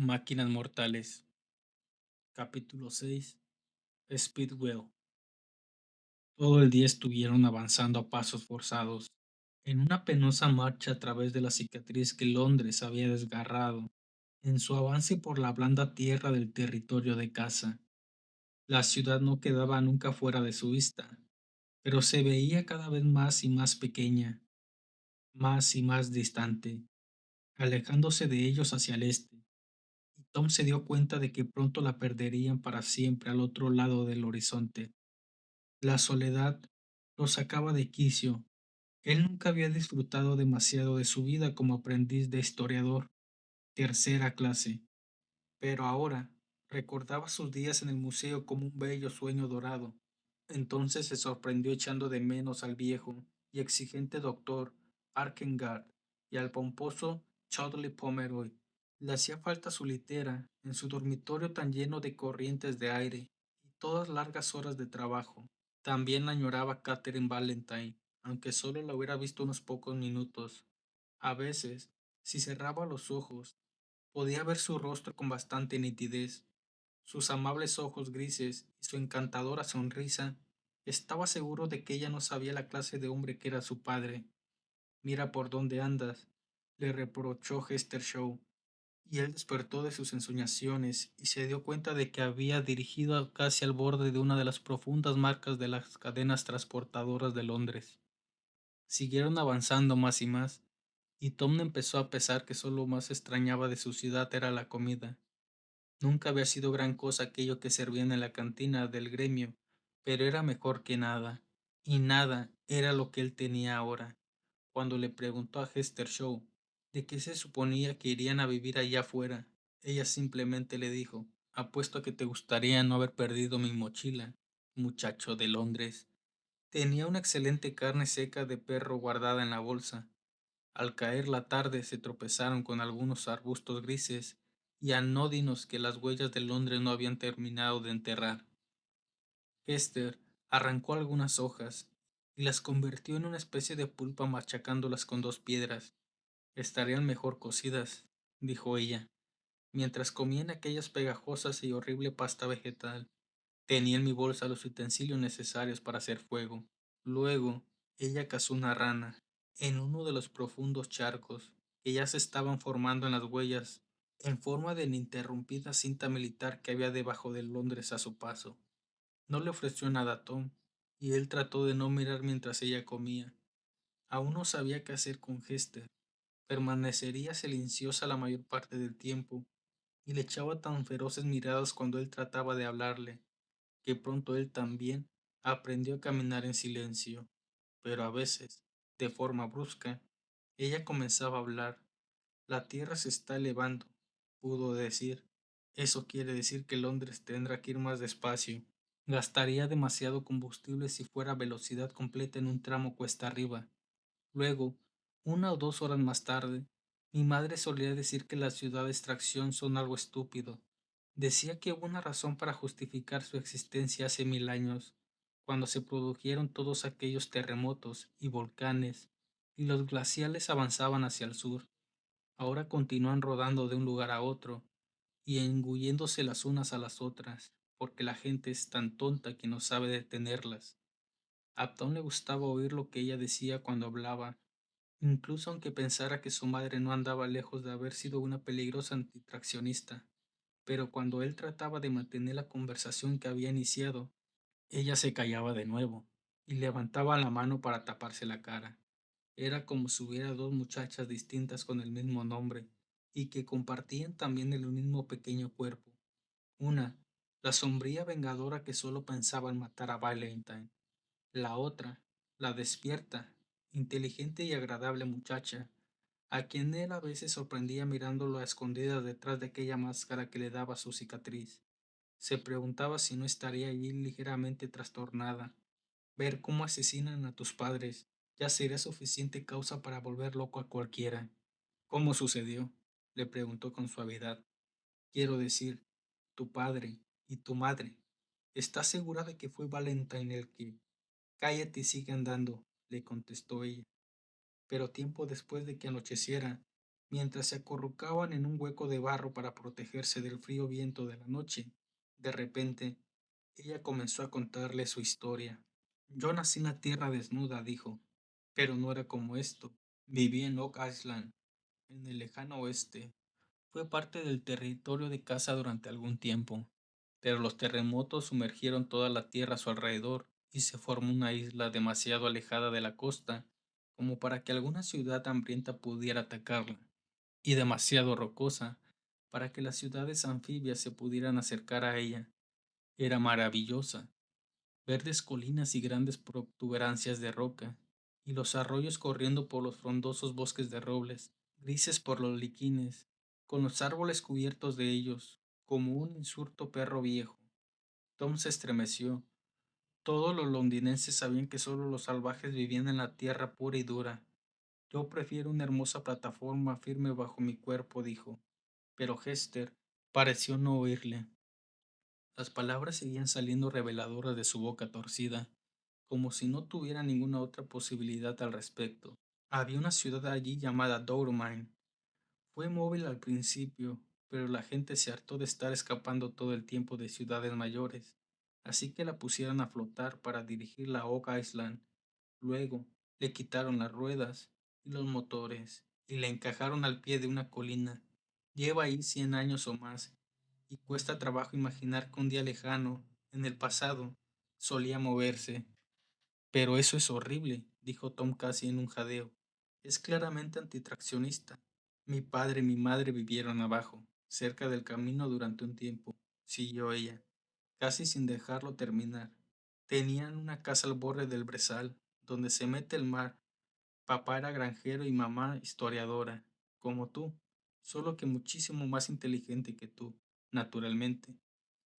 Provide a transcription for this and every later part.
Máquinas mortales. Capítulo 6. Speedwell. Todo el día estuvieron avanzando a pasos forzados, en una penosa marcha a través de la cicatriz que Londres había desgarrado, en su avance por la blanda tierra del territorio de caza. La ciudad no quedaba nunca fuera de su vista, pero se veía cada vez más y más pequeña, más y más distante, alejándose de ellos hacia el este. Y Tom se dio cuenta de que pronto la perderían para siempre al otro lado del horizonte. La soledad lo sacaba de quicio. Él nunca había disfrutado demasiado de su vida como aprendiz de historiador, tercera clase, pero ahora recordaba sus días en el museo como un bello sueño dorado. Entonces se sorprendió echando de menos al viejo y exigente doctor Arkengard y al pomposo Chudley Pomeroy. Le hacía falta su litera en su dormitorio tan lleno de corrientes de aire y todas largas horas de trabajo. También añoraba a Catherine Valentine, aunque solo la hubiera visto unos pocos minutos. A veces, si cerraba los ojos, podía ver su rostro con bastante nitidez, sus amables ojos grises y su encantadora sonrisa. Estaba seguro de que ella no sabía la clase de hombre que era su padre. Mira por dónde andas, le reprochó Hester Shaw, y él despertó de sus ensoñaciones y se dio cuenta de que había dirigido casi al borde de una de las profundas marcas de las cadenas transportadoras de Londres. Siguieron avanzando más y más, y Tom empezó a pensar que solo lo más extrañaba de su ciudad era la comida. Nunca había sido gran cosa aquello que servían en la cantina del gremio, pero era mejor que nada, y nada era lo que él tenía ahora. Cuando le preguntó a Hester Shaw de qué se suponía que irían a vivir allá afuera, ella simplemente le dijo: apuesto a que te gustaría no haber perdido mi mochila, muchacho de Londres. Tenía una excelente carne seca de perro guardada en la bolsa. Al caer la tarde se tropezaron con algunos arbustos grises y anodinos que las huellas de Londres no habían terminado de enterrar. Hester arrancó algunas hojas y las convirtió en una especie de pulpa machacándolas con dos piedras. Estarían mejor cocidas, dijo ella, mientras comían aquellas pegajosas y horrible pasta vegetal. Tenía en mi bolsa los utensilios necesarios para hacer fuego. Luego, ella cazó una rana en uno de los profundos charcos que ya se estaban formando en las huellas en forma de ininterrumpida cinta militar que había debajo de Londres a su paso. No le ofreció nada a Tom, y él trató de no mirar mientras ella comía. Aún no sabía qué hacer con Hester. Permanecería silenciosa la mayor parte del tiempo, y le echaba tan feroces miradas cuando él trataba de hablarle, que pronto él también aprendió a caminar en silencio. Pero a veces, de forma brusca, ella comenzaba a hablar. La tierra se está elevando, pudo decir. Eso quiere decir que Londres tendrá que ir más despacio. Gastaría demasiado combustible si fuera a velocidad completa en un tramo cuesta arriba. Luego, 1 o 2 horas más tarde, mi madre solía decir que las ciudades de extracción son algo estúpido. Decía que hubo una razón para justificar su existencia hace 1000 años, cuando se produjeron todos aquellos terremotos y volcanes, y los glaciales avanzaban hacia el sur. Ahora continúan rodando de un lugar a otro y engulléndose las unas a las otras, porque la gente es tan tonta que no sabe detenerlas. A Tom le gustaba oír lo que ella decía cuando hablaba, incluso aunque pensara que su madre no andaba lejos de haber sido una peligrosa antitraccionista. Pero cuando él trataba de mantener la conversación que había iniciado, ella se callaba de nuevo y levantaba la mano para taparse la cara. Era como si hubiera dos muchachas distintas con el mismo nombre y que compartían también el mismo pequeño cuerpo. Una, la sombría vengadora que solo pensaba en matar a Valentine. La otra, la despierta, inteligente y agradable muchacha, a quien él a veces sorprendía mirándolo a escondidas detrás de aquella máscara que le daba su cicatriz. Se preguntaba si no estaría allí ligeramente trastornada. Ver cómo asesinan a tus padres ya sería suficiente causa para volver loco a cualquiera. ¿Cómo sucedió? Le preguntó con suavidad. Quiero decir, tu padre y tu madre. ¿Estás segura de que fue Valentine el que... Cállate y sigue andando, le contestó ella. Pero tiempo después de que anocheciera, Mientras se acurrucaban en un hueco de barro para protegerse del frío viento de la noche, de repente, ella comenzó a contarle su historia. Yo nací en la tierra desnuda, dijo, pero no era como esto. Viví en Oak Island, en el lejano oeste. Fue parte del territorio de casa durante algún tiempo, pero los terremotos sumergieron toda la tierra a su alrededor y se formó una isla demasiado alejada de la costa como para que alguna ciudad hambrienta pudiera atacarla, y demasiado rocosa para que las ciudades anfibias se pudieran acercar a ella. Era maravillosa, verdes colinas y grandes protuberancias de roca, y los arroyos corriendo por los frondosos bosques de robles, grises por los liquines, con los árboles cubiertos de ellos, como un insurto perro viejo. Tom se estremeció. Todos los londinenses sabían que solo los salvajes vivían en la tierra pura y dura. Yo prefiero una hermosa plataforma firme bajo mi cuerpo, dijo. Pero Hester pareció no oírle. Las palabras seguían saliendo reveladoras de su boca torcida, como si no tuviera ninguna otra posibilidad al respecto. Había una ciudad allí llamada Doormine. Fue móvil al principio, pero la gente se hartó de estar escapando todo el tiempo de ciudades mayores, así que la pusieron a flotar para dirigirla a Oak Island. Luego le quitaron las ruedas y los motores y la encajaron al pie de una colina. Lleva ahí 100 años o más, y cuesta trabajo imaginar que un día lejano, en el pasado, solía moverse. Pero eso es horrible, dijo Tom casi en un jadeo. Es claramente antitraccionista. Mi padre y mi madre vivieron abajo, cerca del camino durante un tiempo, siguió ella, casi sin dejarlo terminar. Tenían una casa al borde del brezal, donde se mete el mar. Papá era granjero y mamá historiadora, como tú, solo que muchísimo más inteligente que tú, naturalmente.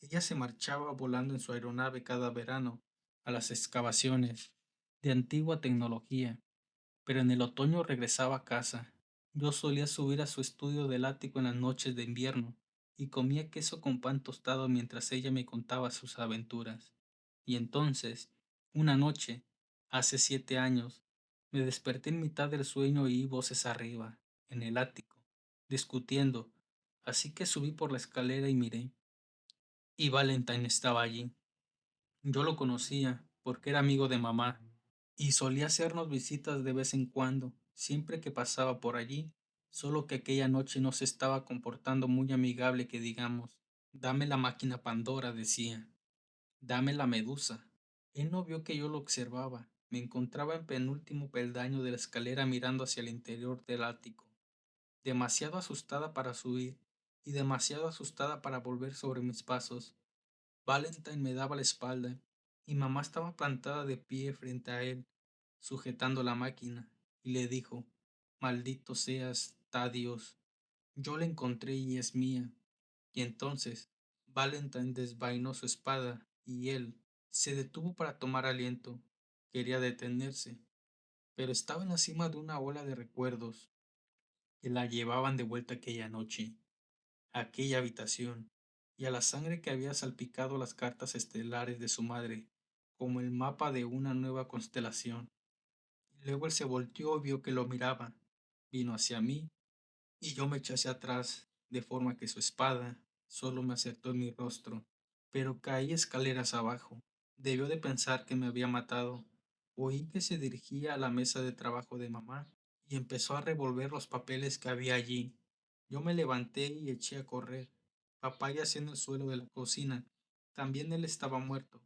Ella se marchaba volando en su aeronave cada verano a las excavaciones de antigua tecnología, pero en el otoño regresaba a casa. Yo solía subir a su estudio del ático en las noches de invierno y comía queso con pan tostado mientras ella me contaba sus aventuras. Y entonces, una noche, hace 7 años, me desperté en mitad del sueño y oí voces arriba, en el ático, discutiendo, así que subí por la escalera y miré, y Valentine estaba allí. Yo lo conocía, porque era amigo de mamá, y solía hacernos visitas de vez en cuando, siempre que pasaba por allí, solo que aquella noche no se estaba comportando muy amigable que digamos. Dame la máquina Pandora, decía. Dame la medusa. Él no vio que yo lo observaba. Me encontraba en penúltimo peldaño de la escalera mirando hacia el interior del ático, demasiado asustada para subir y demasiado asustada para volver sobre mis pasos. Valentine me daba la espalda, y mamá estaba plantada de pie frente a él, sujetando la máquina, y le dijo, Maldito seas, Dios, yo la encontré y es mía. Y entonces Valentine desvainó su espada, y él se detuvo para tomar aliento. Quería detenerse, pero estaba en la cima de una ola de recuerdos que la llevaban de vuelta aquella noche, a aquella habitación, y a la sangre que había salpicado las cartas estelares de su madre, como el mapa de una nueva constelación. Y luego él se volteó y vio que lo miraba. Vino hacia mí, y yo me eché hacia atrás, de forma que su espada solo me acertó en mi rostro, pero caí escaleras abajo. Debió de pensar que me había matado. Oí que se dirigía a la mesa de trabajo de mamá y empezó a revolver los papeles que había allí. Yo me levanté y eché a correr. Papá yacía en el suelo de la cocina. También él estaba muerto.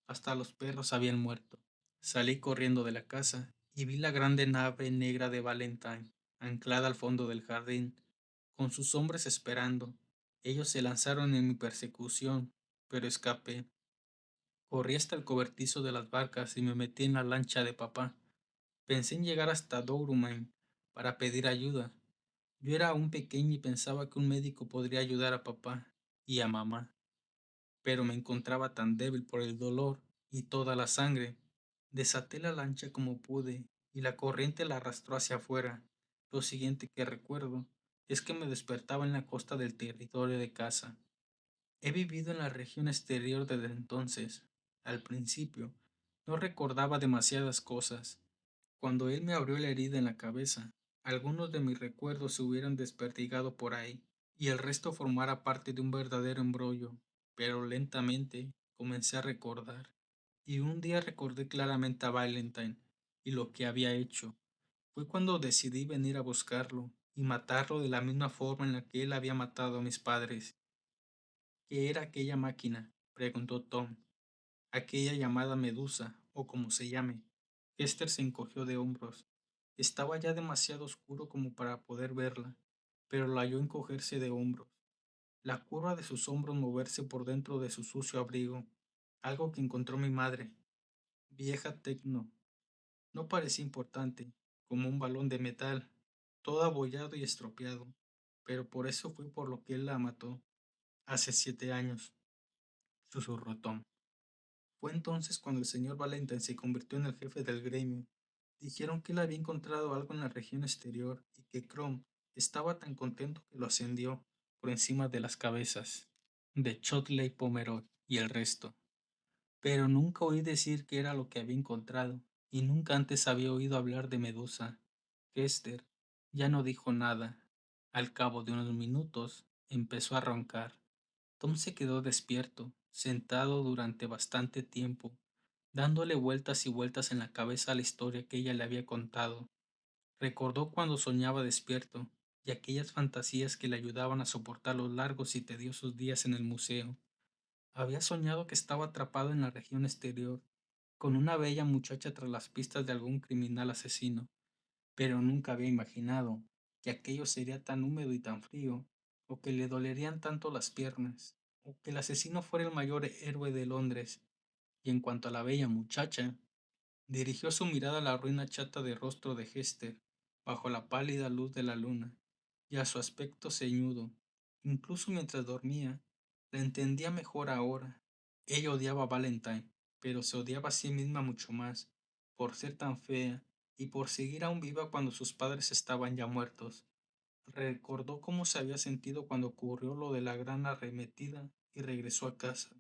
Hasta los perros habían muerto. Salí corriendo de la casa y vi la grande nave negra de Valentine, anclada al fondo del jardín, con sus hombres esperando. Ellos se lanzaron en mi persecución, pero escapé. Corrí hasta el cobertizo de las barcas y me metí en la lancha de papá. Pensé en llegar hasta Dourman para pedir ayuda. Yo era aún pequeño y pensaba que un médico podría ayudar a papá y a mamá, pero me encontraba tan débil por el dolor y toda la sangre. Desaté la lancha como pude y la corriente la arrastró hacia afuera. Lo siguiente que recuerdo es que me despertaba en la costa del territorio de casa. He vivido en la región exterior desde entonces. Al principio, no recordaba demasiadas cosas. Cuando él me abrió la herida en la cabeza, algunos de mis recuerdos se hubieran desperdigado por ahí, y el resto formara parte de un verdadero embrollo, pero lentamente comencé a recordar. Y un día recordé claramente a Valentine y lo que había hecho. Fue cuando decidí venir a buscarlo y matarlo de la misma forma en la que él había matado a mis padres. ¿Qué era aquella máquina?, preguntó Tom. Aquella llamada Medusa, o como se llame. Esther se encogió de hombros. Estaba ya demasiado oscuro como para poder verla, pero la halló encogerse de hombros, la curva de sus hombros moverse por dentro de su sucio abrigo, algo que encontró mi madre, vieja tecno. No parecía importante, como un balón de metal, todo abollado y estropeado, pero por eso fue por lo que él la mató, hace 7 años, susurró Tom. Fue entonces cuando el señor Valentine se convirtió en el jefe del gremio. Dijeron que él había encontrado algo en la región exterior y que Chrome estaba tan contento que lo ascendió por encima de las cabezas de Chotley Pomeroy y el resto. Pero nunca oí decir qué era lo que había encontrado, y nunca antes había oído hablar de Medusa. Hester ya no dijo nada. Al cabo de unos minutos empezó a roncar. Tom se quedó despierto, sentado durante bastante tiempo, dándole vueltas y vueltas en la cabeza a la historia que ella le había contado. Recordó cuando soñaba despierto y aquellas fantasías que le ayudaban a soportar los largos y tediosos días en el museo. Había soñado que estaba atrapado en la región exterior, con una bella muchacha tras las pistas de algún criminal asesino, pero nunca había imaginado que aquello sería tan húmedo y tan frío, o que le dolerían tanto las piernas, o que el asesino fuera el mayor héroe de Londres. Y en cuanto a la bella muchacha, dirigió su mirada a la ruina chata de rostro de Hester, bajo la pálida luz de la luna, y a su aspecto ceñudo. Incluso mientras dormía, la entendía mejor ahora. Ella odiaba a Valentine, pero se odiaba a sí misma mucho más, por ser tan fea y por seguir aún viva cuando sus padres estaban ya muertos. Recordó cómo se había sentido cuando ocurrió lo de la gran arremetida y regresó a casa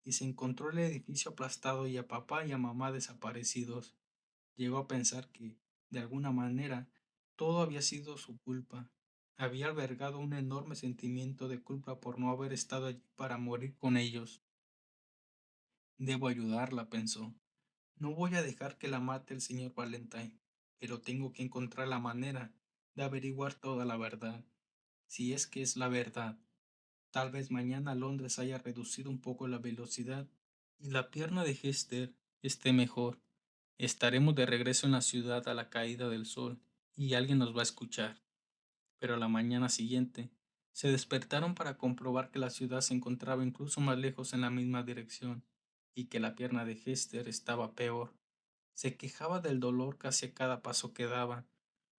y se encontró el edificio aplastado y a papá y a mamá desaparecidos. Llegó a pensar que, de alguna manera, todo había sido su culpa. Había albergado un enorme sentimiento de culpa por no haber estado allí para morir con ellos. Debo ayudarla, pensó. No voy a dejar que la mate el señor Valentine, pero tengo que encontrar la manera de averiguar toda la verdad, si es que es la verdad. Tal vez mañana Londres haya reducido un poco la velocidad y la pierna de Hester esté mejor. Estaremos de regreso en la ciudad a la caída del sol y alguien nos va a escuchar. Pero la mañana siguiente se despertaron para comprobar que la ciudad se encontraba incluso más lejos en la misma dirección y que la pierna de Hester estaba peor. Se quejaba del dolor casi a cada paso que daba.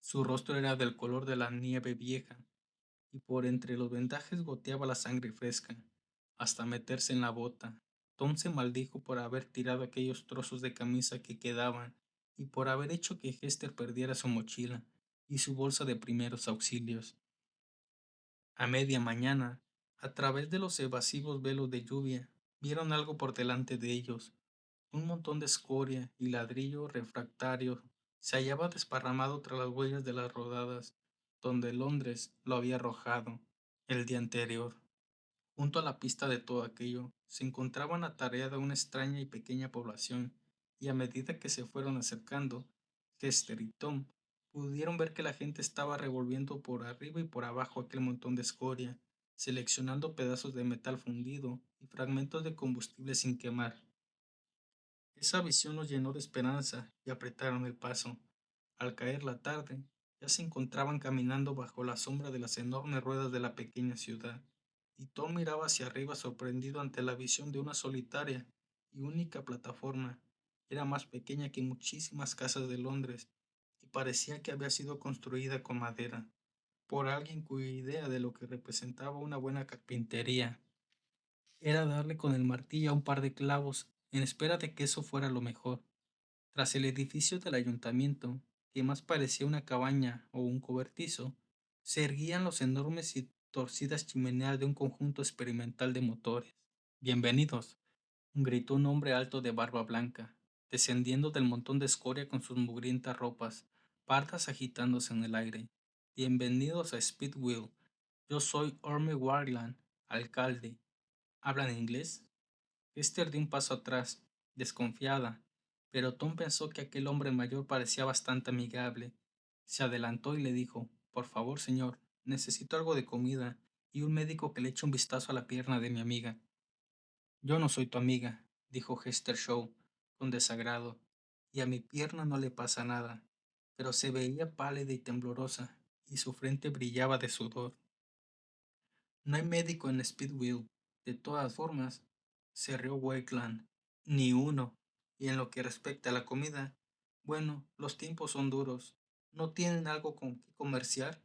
Su rostro era del color de la nieve vieja y por entre los vendajes goteaba la sangre fresca, hasta meterse en la bota. Tom se maldijo por haber tirado aquellos trozos de camisa que quedaban y por haber hecho que Hester perdiera su mochila y su bolsa de primeros auxilios. A media mañana, a través de los evasivos velos de lluvia, vieron algo por delante de ellos. Un montón de escoria y ladrillo refractario se hallaba desparramado tras las huellas de las rodadas, donde Londres lo había arrojado el día anterior. Junto a la pista de todo aquello se encontraba atareada una extraña y pequeña población, y a medida que se fueron acercando, Hester y Tom pudieron ver que la gente estaba revolviendo por arriba y por abajo aquel montón de escoria, seleccionando pedazos de metal fundido y fragmentos de combustible sin quemar. Esa visión los llenó de esperanza y apretaron el paso. Al caer la tarde, ya se encontraban caminando bajo la sombra de las enormes ruedas de la pequeña ciudad, y Tom miraba hacia arriba sorprendido ante la visión de una solitaria y única plataforma. Era más pequeña que muchísimas casas de Londres, y parecía que había sido construida con madera, por alguien cuya idea de lo que representaba una buena carpintería era darle con el martillo a un par de clavos en espera de que eso fuera lo mejor. Tras el edificio del ayuntamiento, que más parecía una cabaña o un cobertizo, se erguían los enormes y torcidas chimeneas de un conjunto experimental de motores. Bienvenidos, gritó un hombre alto de barba blanca, descendiendo del montón de escoria con sus mugrientas ropas. pardas agitándose en el aire. Bienvenidos a Speedwheel. Yo soy Orme Warland, alcalde. ¿Hablan inglés? Esther dio un paso atrás, desconfiada, pero Tom pensó que aquel hombre mayor parecía bastante amigable. Se adelantó y le dijo: Por favor, señor, necesito algo de comida y un médico que le eche un vistazo a la pierna de mi amiga. Yo no soy tu amiga, dijo Hester Shaw con desagrado, y a mi pierna no le pasa nada, pero se veía pálida y temblorosa, y su frente brillaba de sudor. No hay médico en Speedwheel. De todas formas, se rió Wakeland. Ni uno. Y en lo que respecta a la comida, bueno, los tiempos son duros. ¿No tienen algo con que comerciar?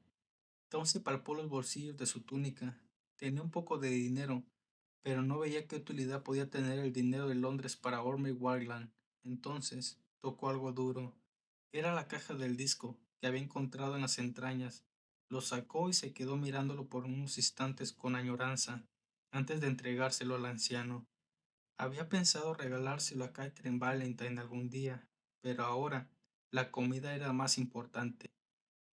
Tom se palpó los bolsillos de su túnica. Tenía un poco de dinero, pero no veía qué utilidad podía tener el dinero de Londres para Orme Warland. Entonces, tocó algo duro. Era la caja del disco que había encontrado en las entrañas. Lo sacó y se quedó mirándolo por unos instantes con añoranza, antes de entregárselo al anciano. Había pensado regalárselo a Catherine Valentine algún día, pero ahora la comida era más importante.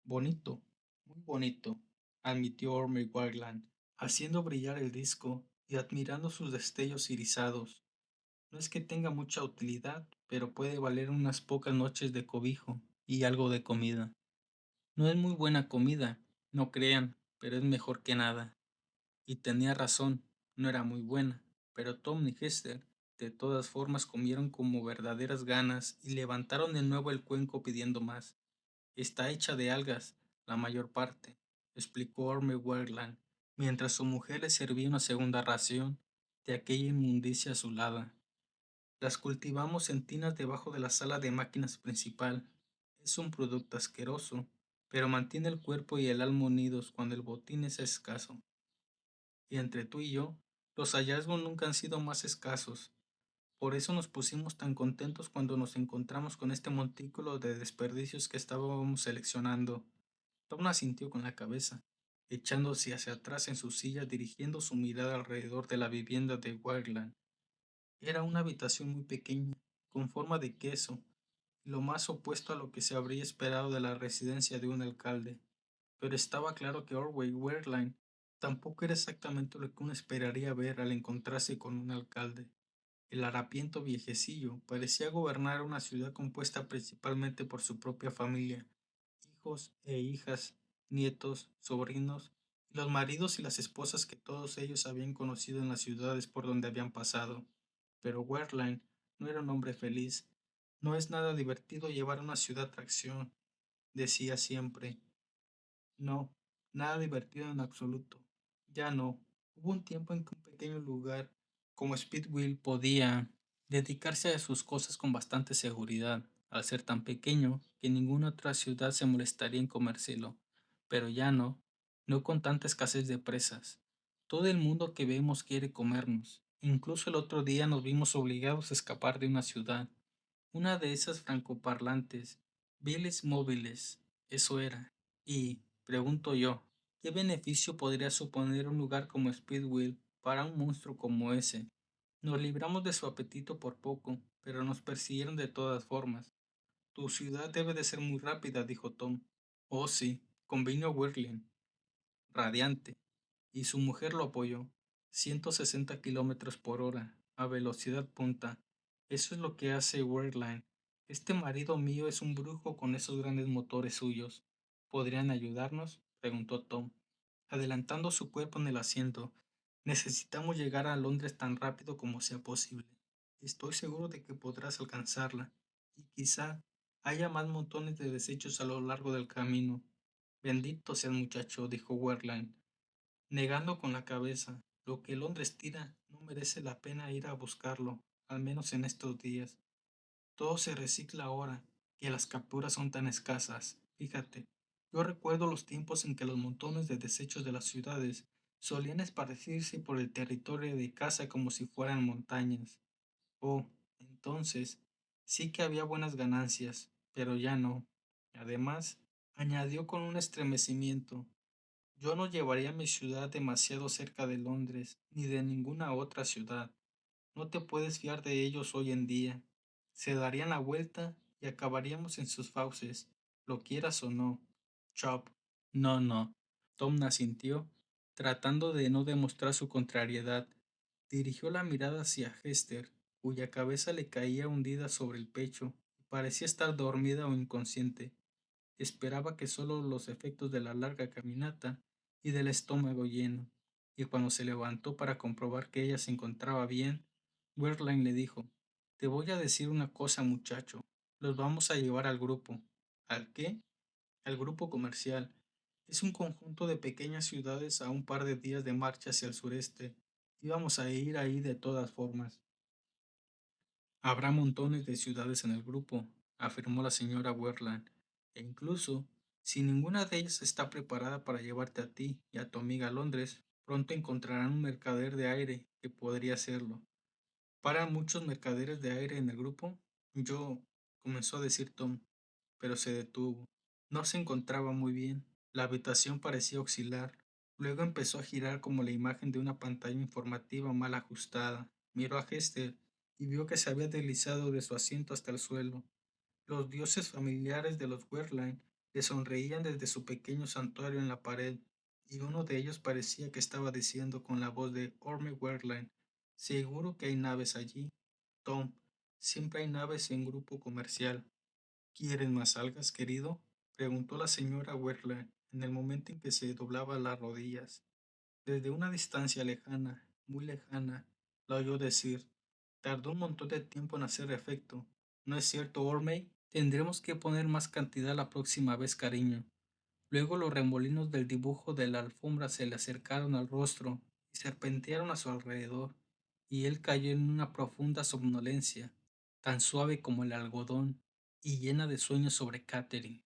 Bonito, muy bonito, admitió Orme Warland, haciendo brillar el disco y admirando sus destellos irisados. No es que tenga mucha utilidad, pero puede valer unas pocas noches de cobijo y algo de comida. No es muy buena comida, no crean, pero es mejor que nada. Y tenía razón, no era muy buena, pero Tom y Hester de todas formas comieron como verdaderas ganas y levantaron de nuevo el cuenco pidiendo más. Está hecha de algas, la mayor parte, explicó Orme Werland, mientras su mujer le servía una segunda ración de aquella inmundicia azulada. Las cultivamos en tinas debajo de la sala de máquinas principal. Es un producto asqueroso, pero mantiene el cuerpo y el alma unidos cuando el botín es escaso. Y entre tú y yo, los hallazgos nunca han sido más escasos. Por eso nos pusimos tan contentos cuando nos encontramos con este montículo de desperdicios que estábamos seleccionando. Tom asintió con la cabeza, echándose hacia atrás en su silla, dirigiendo su mirada alrededor de la vivienda de Wireland. Era una habitación muy pequeña, con forma de queso, y lo más opuesto a lo que se habría esperado de la residencia de un alcalde. Pero estaba claro que Orwell Werlein tampoco era exactamente lo que uno esperaría ver al encontrarse con un alcalde. El harapiento viejecillo parecía gobernar una ciudad compuesta principalmente por su propia familia, hijos e hijas, nietos, sobrinos, y los maridos y las esposas que todos ellos habían conocido en las ciudades por donde habían pasado. Pero Werlein no era un hombre feliz. No es nada divertido llevar una ciudad a tracción, decía siempre. No, nada divertido en absoluto. Ya no. Hubo un tiempo en que un pequeño lugar como Speedwheel podía dedicarse a sus cosas con bastante seguridad, al ser tan pequeño que ninguna otra ciudad se molestaría en comérselo. Pero ya no, no con tanta escasez de presas. Todo el mundo que vemos quiere comernos. Incluso el otro día nos vimos obligados a escapar de una ciudad. Una de esas francoparlantes, viles móviles, eso era. Y, pregunto yo, ¿qué beneficio podría suponer un lugar como Speedwheel para un monstruo como ese? Nos libramos de su apetito por poco, pero nos persiguieron de todas formas. Tu ciudad debe de ser muy rápida, dijo Tom. Oh, sí, convino Wirlin, radiante, y su mujer lo apoyó. 160 kilómetros por hora, a velocidad punta. Eso es lo que hace Werline. Este marido mío es un brujo con esos grandes motores suyos. ¿Podrían ayudarnos? Preguntó Tom, adelantando su cuerpo en el asiento. Necesitamos llegar a Londres tan rápido como sea posible. Estoy seguro de que podrás alcanzarla, y quizá haya más montones de desechos a lo largo del camino. Bendito sea el muchacho, dijo Werline, negando con la cabeza. Lo que Londres tira no merece la pena ir a buscarlo, al menos en estos días. Todo se recicla ahora, que las capturas son tan escasas. Fíjate, yo recuerdo los tiempos en que los montones de desechos de las ciudades solían esparcirse por el territorio de casa como si fueran montañas. Oh, entonces sí que había buenas ganancias, pero ya no. Además, añadió con un estremecimiento, yo no llevaría mi ciudad demasiado cerca de Londres, ni de ninguna otra ciudad. No te puedes fiar de ellos hoy en día. Se darían la vuelta y acabaríamos en sus fauces. lo quieras o no. Chop. No, no. Tom asintió, tratando de no demostrar su contrariedad. Dirigió la mirada hacia Hester, cuya cabeza le caía hundida sobre el pecho y parecía estar dormida o inconsciente. Esperaba que solo los efectos de la larga caminata y del estómago lleno, y cuando se levantó para comprobar que ella se encontraba bien, Werlein le dijo: Te voy a decir una cosa, muchacho. Los vamos a llevar al grupo. ¿Al qué? Al grupo comercial. Es un conjunto de pequeñas ciudades a un par de días de marcha hacia el sureste. Íbamos a ir ahí de todas formas. Habrá montones de ciudades en el grupo, afirmó la señora Werland, e incluso, si ninguna de ellas está preparada para llevarte a ti y a tu amiga a Londres, pronto encontrarán un mercader de aire que podría hacerlo. ¿Paran muchos mercaderes de aire en el grupo? Yo, comenzó a decir Tom, pero se detuvo. No se encontraba muy bien. La habitación parecía oscilar. Luego empezó a girar como la imagen de una pantalla informativa mal ajustada. Miró a Hester y vio que se había deslizado de su asiento hasta el suelo. Los dioses familiares de los Werlein le sonreían desde su pequeño santuario en la pared, y uno de ellos parecía que estaba diciendo con la voz de Orme Werlein: Seguro que hay naves allí, Tom. Siempre hay naves en grupo comercial. ¿Quieres más algas, querido?, preguntó la señora Werlein en el momento en que se doblaba las rodillas. Desde una distancia lejana, muy lejana, la oyó decir. Tardó un montón de tiempo en hacer efecto. ¿No es cierto, Ormey? Tendremos que poner más cantidad la próxima vez, cariño. Luego los remolinos del dibujo de la alfombra se le acercaron al rostro y serpentearon a su alrededor, y él cayó en una profunda somnolencia, tan suave como el algodón y llena de sueños sobre Catherine.